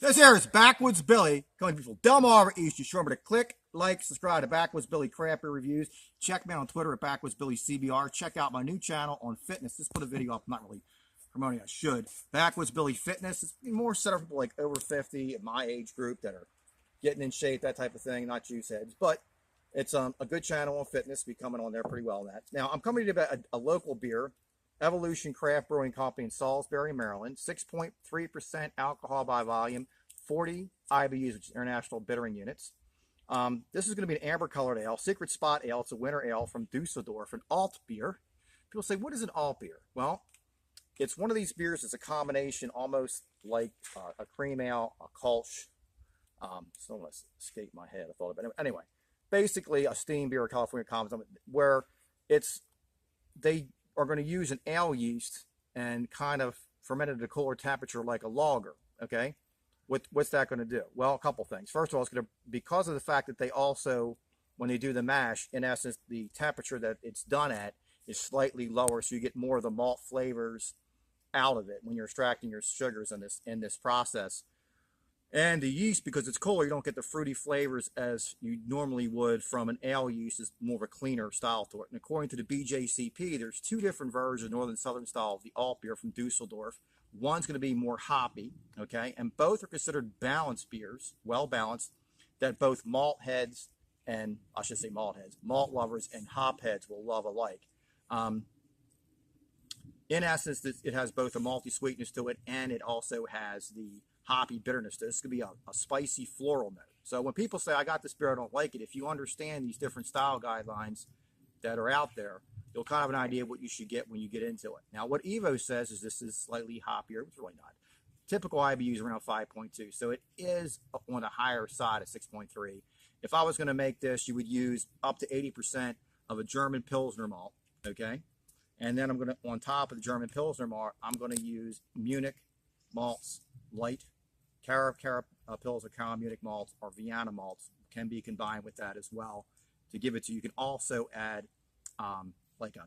This here is Backwoods Billy, coming to you from Delmarva East. You sure remember to click, like, subscribe to Backwoods Billy Craft Beer Reviews. Check me out on Twitter at Backwoods Billy CBR. Check out my new channel on fitness. Just put a video up. I'm not really promoting. I should. Backwoods Billy Fitness. It's more set up for like over 50 in my age group that are getting in shape, that type of thing. Not juice heads, but it's a good channel on fitness. Be coming on there pretty well. That now I'm coming to you about a local beer. Evolution Craft Brewing Company in Salisbury, Maryland. 6.3% alcohol by volume, 40 IBUs, which is International Bittering Units. This is going to be an amber-colored ale, Secret Spot Ale. It's a winter ale from Dusseldorf, an Altbier. People say, what is an Altbier? Well, it's one of these beers that's a combination almost like a cream ale, a Kolsch. Still want to escape my head. I thought of it. Anyway, basically a steam beer, California Commons, where they are going to use an ale yeast and kind of ferment it at a cooler temperature like a lager. Okay, what's that going to do? Well, a couple things. First of all, it's going to, because of the fact that they also, when they do the mash, in essence, the temperature that it's done at is slightly lower, so you get more of the malt flavors out of it when you're extracting your sugars in this process. And the yeast, because it's cooler, you don't get the fruity flavors as you normally would from an ale yeast. Is more of a cleaner style to it. And according to the BJCP, there's two different versions, northern and southern style of the alt beer from Dusseldorf. One's going to be more hoppy, okay? And both are considered balanced beers, well balanced, that both malt heads and, I should say malt heads, malt lovers and hop heads will love alike. In essence, it has both a malty sweetness to it, and it also has the hoppy bitterness. This could be a spicy floral note. So when people say, I got this beer, I don't like it, if you understand these different style guidelines that are out there, you'll kind of have an idea of what you should get when you get into it. Now, what Evo says is this is slightly hoppier. It's really not. Typical IBU is around 5.2, so it is on the higher side of 6.3. If I was going to make this, you would use up to 80% of a German Pilsner malt, okay? And then I'm going to, on top of the German Pilsner malt, I'm going to use Munich malts, light, Pilsner, Munich malts, or Vienna malts can be combined with that as well to give it to you. You can also add like a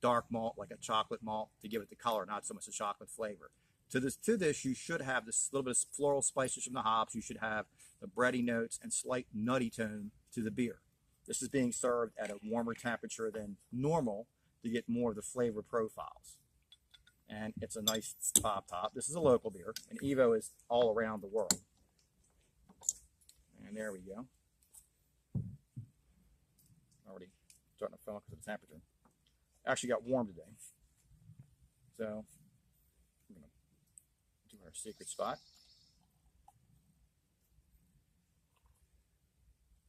dark malt, like a chocolate malt, to give it the color, not so much the chocolate flavor. To this, you should have this little bit of floral spices from the hops. You should have the bready notes and slight nutty tone to the beer. This is being served at a warmer temperature than normal to get more of the flavor profiles. And it's a nice top. This is a local beer, and Evo is all around the world. And there we go. Already starting to fall because of the temperature. Actually got warm today. So we're going to do our secret spot.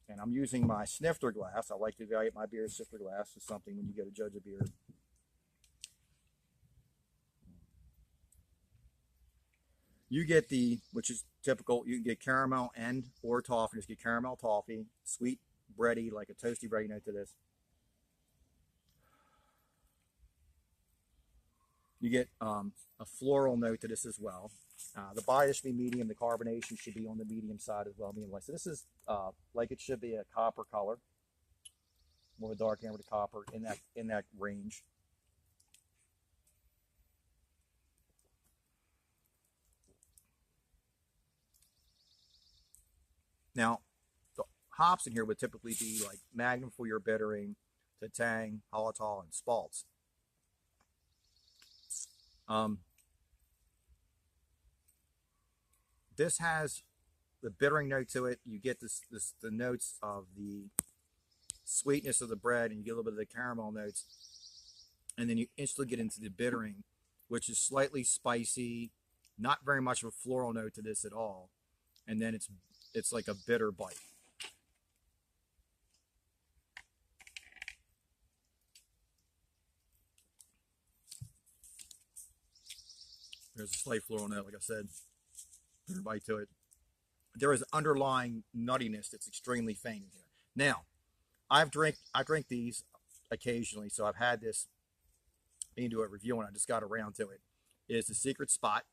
And I'm using my Snifter Glass. I like to evaluate my beer. Snifter Glass is something when you go to judge a beer. You get which is typical, you can get caramel and or toffee. Just get caramel toffee, sweet bready, like a toasty bready note to this. You get a floral note to this as well. The body should be medium. The carbonation should be on the medium side as well. So this is like it should be a copper color, more of a dark amber to copper in that range. Now, the hops in here would typically be like Magnum for your bittering, to Tang, Hallertau, and Spaltz. This has the bittering note to it. You get the notes of the sweetness of the bread, and you get a little bit of the caramel notes, and then you instantly get into the bittering, which is slightly spicy, not very much of a floral note to this at all, and then it's like a bitter bite. There's a slight floral note, like I said, bitter bite to it. There is underlying nuttiness that's extremely faint in here. Now, I drink these occasionally, so I've had this. I need to do a review, and I just got around to it. It's the Secret Spot.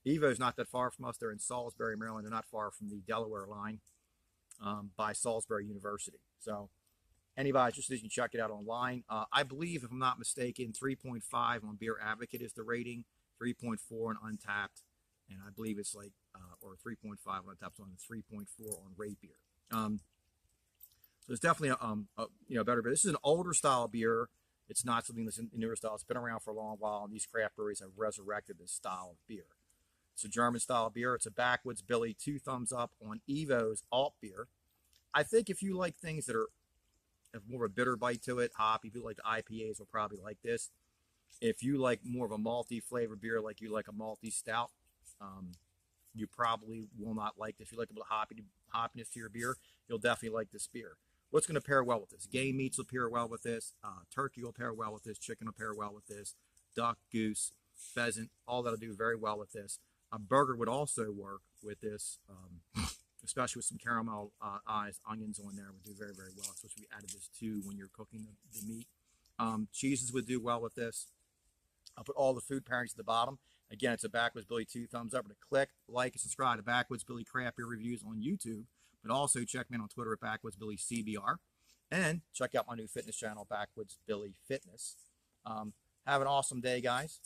Evo's not that far from us. They're in Salisbury, Maryland. They're not far from the Delaware line by Salisbury University. So anybody interested, you can check it out online. I believe, if I'm not mistaken, 3.5 on Beer Advocate is the rating, 3.4 on Untapped, and I believe it's like or 3.5 on the top, on the 3.4 on rate beer. So it's definitely a better beer. This is an older style beer. It's not something that's in newer style. It's been around for a long while, and these craft breweries have resurrected this style of beer. It's a German style beer. It's a backwoods Billy 2 thumbs up on Evo's Altbier. I think if you like things that have more of a bitter bite to it, hoppy, if you like the IPAs, will probably like this. If you like more of a malty flavor beer, like you like a malty stout, you probably will not like this. If you like a little hoppiness to your beer, you'll definitely like this beer. What's going to pair well with this? Game meats will pair well with this. Turkey will pair well with this. Chicken will pair well with this. Duck, goose, pheasant, all that'll do very well with this. A burger would also work with this, especially with some caramelized onions on there. Would do very, very well, especially if we added this too when you're cooking the meat. Cheeses would do well with this. I'll put all the food pairings at the bottom. Again, it's a Backwoods Billy 2 thumbs up. To click, like, and subscribe to Backwoods Billy Craft Beer Reviews on YouTube. But also check me out on Twitter at Backwoods Billy CBR. And check out my new fitness channel, Backwoods Billy Fitness. Have an awesome day, guys.